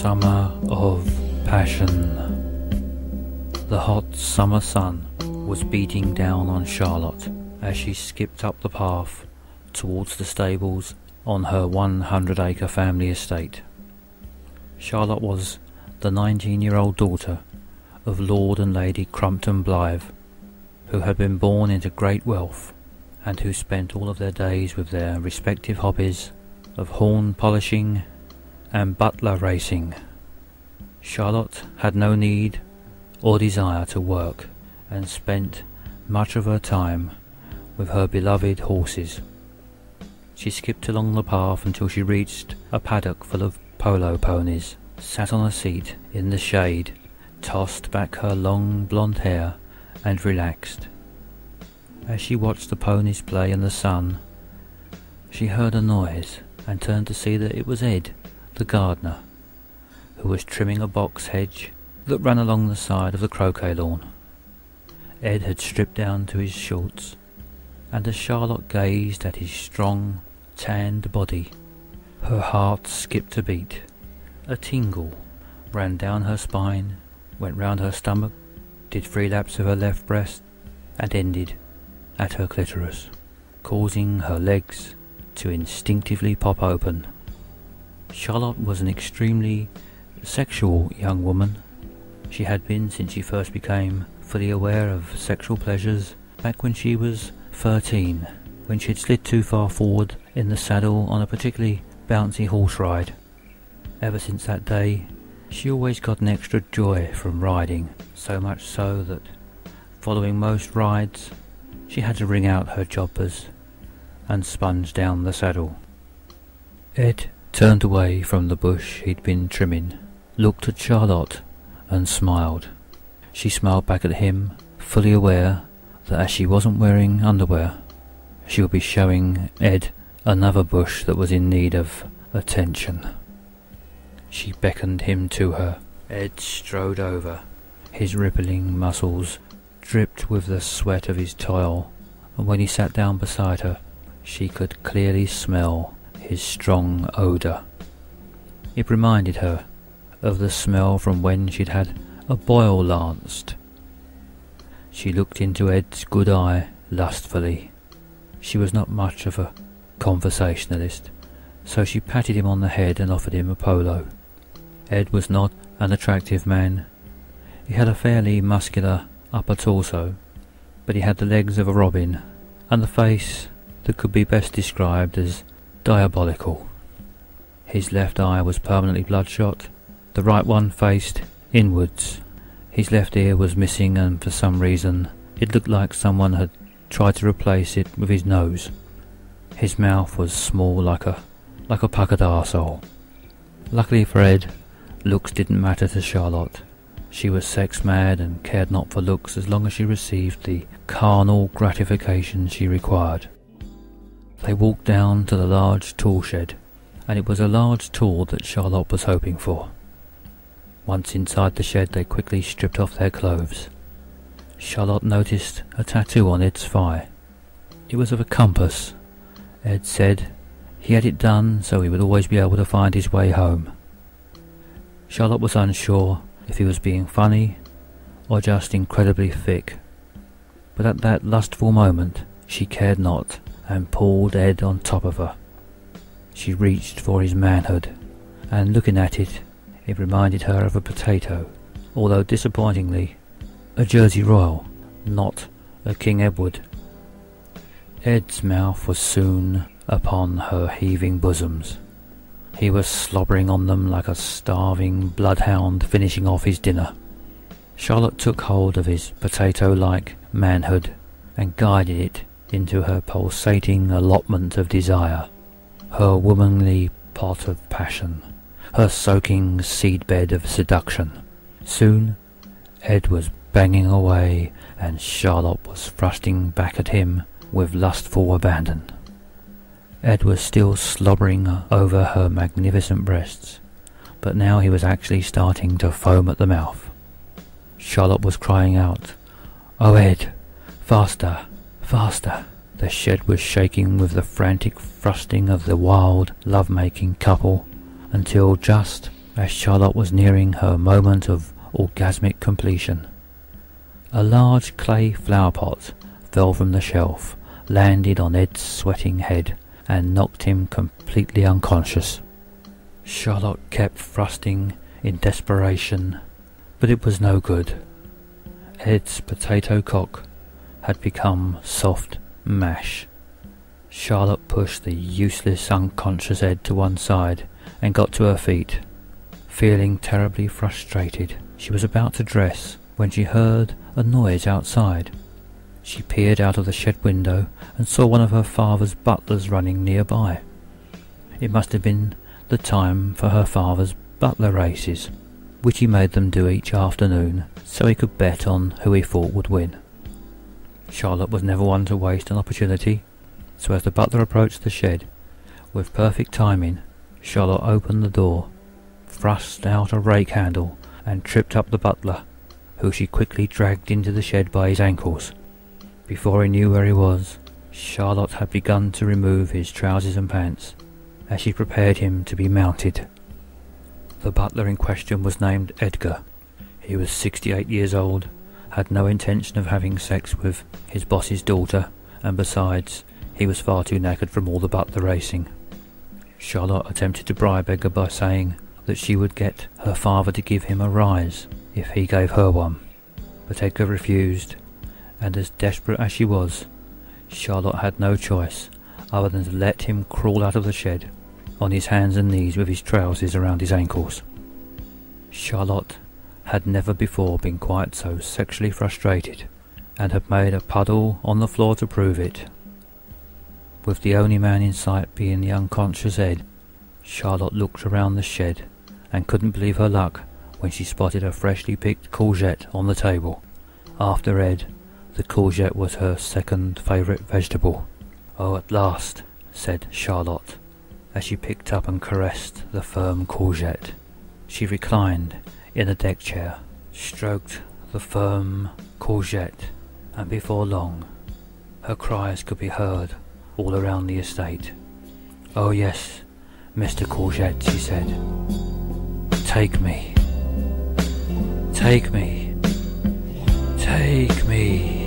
Summer of Passion. The hot summer sun was beating down on Charlotte as she skipped up the path towards the stables on her 100-acre family estate. Charlotte was the 19-year-old daughter of Lord and Lady Crumpton Blythe, who had been born into great wealth and who spent all of their days with their respective hobbies of horn polishing and butler racing. Charlotte had no need or desire to work and spent much of her time with her beloved horses. She skipped along the path until she reached a paddock full of polo ponies, sat on a seat in the shade, tossed back her long blonde hair and relaxed. As she watched the ponies play in the sun, she heard a noise and turned to see that it was Ed, the gardener, who was trimming a box hedge that ran along the side of the croquet lawn. Ed had stripped down to his shorts, and as Charlotte gazed at his strong, tanned body, her heart skipped a beat. A tingle ran down her spine, went round her stomach, did 3 laps of her left breast, and ended at her clitoris, causing her legs to instinctively pop open. Charlotte was an extremely sexual young woman. She had been since she first became fully aware of sexual pleasures back when she was 13, when she had slid too far forward in the saddle on a particularly bouncy horse ride. Ever since that day, she always got an extra joy from riding, so much so that, following most rides, she had to wring out her choppers and sponge down the saddle. Ed turned away from the bush he'd been trimming, looked at Charlotte and smiled. She smiled back at him, fully aware that as she wasn't wearing underwear, she would be showing Ed another bush that was in need of attention. She beckoned him to her. Ed strode over. His rippling muscles dripped with the sweat of his toil, and when he sat down beside her, she could clearly smell his strong odour. It reminded her of the smell from when she'd had a boil lanced. She looked into Ed's good eye lustfully. She was not much of a conversationalist, so she patted him on the head and offered him a polo. Ed was not an attractive man. He had a fairly muscular upper torso, but he had the legs of a robin and the face that could be best described as diabolical. His left eye was permanently bloodshot, the right one faced inwards. His left ear was missing, and for some reason it looked like someone had tried to replace it with his nose. His mouth was small like a puckered arsehole. Luckily for Ed, looks didn't matter to Charlotte. She was sex mad and cared not for looks as long as she received the carnal gratification she required. They walked down to the large tool shed, and it was a large tool that Charlotte was hoping for. Once inside the shed, they quickly stripped off their clothes. Charlotte noticed a tattoo on Ed's thigh. It was of a compass. Ed said he had it done so he would always be able to find his way home. Charlotte was unsure if he was being funny or just incredibly thick, but at that lustful moment she cared not and pulled Ed on top of her. She reached for his manhood, and looking at it, it reminded her of a potato, although disappointingly a Jersey Royal, not a King Edward. Ed's mouth was soon upon her heaving bosoms. He was slobbering on them like a starving bloodhound finishing off his dinner. Charlotte took hold of his potato-like manhood and guided it into her pulsating allotment of desire, her womanly pot of passion, her soaking seedbed of seduction. Soon Ed was banging away, and Charlotte was thrusting back at him with lustful abandon. Ed was still slobbering over her magnificent breasts, but now he was actually starting to foam at the mouth. Charlotte was crying out, "Oh, Ed, faster, faster!" The shed was shaking with the frantic thrusting of the wild, love-making couple, until just as Charlotte was nearing her moment of orgasmic completion. A large clay flower pot fell from the shelf, landed on Ed's sweating head, and knocked him completely unconscious. Charlotte kept thrusting in desperation, but it was no good. Ed's potato cock had become soft mash. Charlotte pushed the useless unconscious Ed to one side and got to her feet. Feeling terribly frustrated, she was about to dress when she heard a noise outside. She peered out of the shed window and saw one of her father's butlers running nearby. It must have been the time for her father's butler races, which he made them do each afternoon so he could bet on who he thought would win. Charlotte was never one to waste an opportunity, so as the butler approached the shed, with perfect timing, Charlotte opened the door, thrust out a rake handle, and tripped up the butler, who she quickly dragged into the shed by his ankles. Before he knew where he was, Charlotte had begun to remove his trousers and pants, as she prepared him to be mounted. The butler in question was named Edgar. He was 68 years old, had no intention of having sex with his boss's daughter, and besides, he was far too knackered from all the butler racing. Charlotte attempted to bribe Edgar by saying that she would get her father to give him a rise if he gave her one, but Edgar refused, and as desperate as she was, Charlotte had no choice other than to let him crawl out of the shed on his hands and knees with his trousers around his ankles. Charlotte had never before been quite so sexually frustrated, and had made a puddle on the floor to prove it. With the only man in sight being the unconscious Ed, Charlotte looked around the shed and couldn't believe her luck when she spotted a freshly picked courgette on the table. After Ed, the courgette was her second favourite vegetable. "Oh, at last," said Charlotte, as she picked up and caressed the firm courgette. She reclined in a deck chair, stroked the firm courgette, and before long, her cries could be heard all around the estate. "Oh yes, Mr. Courgette," she said. "Take me. Take me. Take me."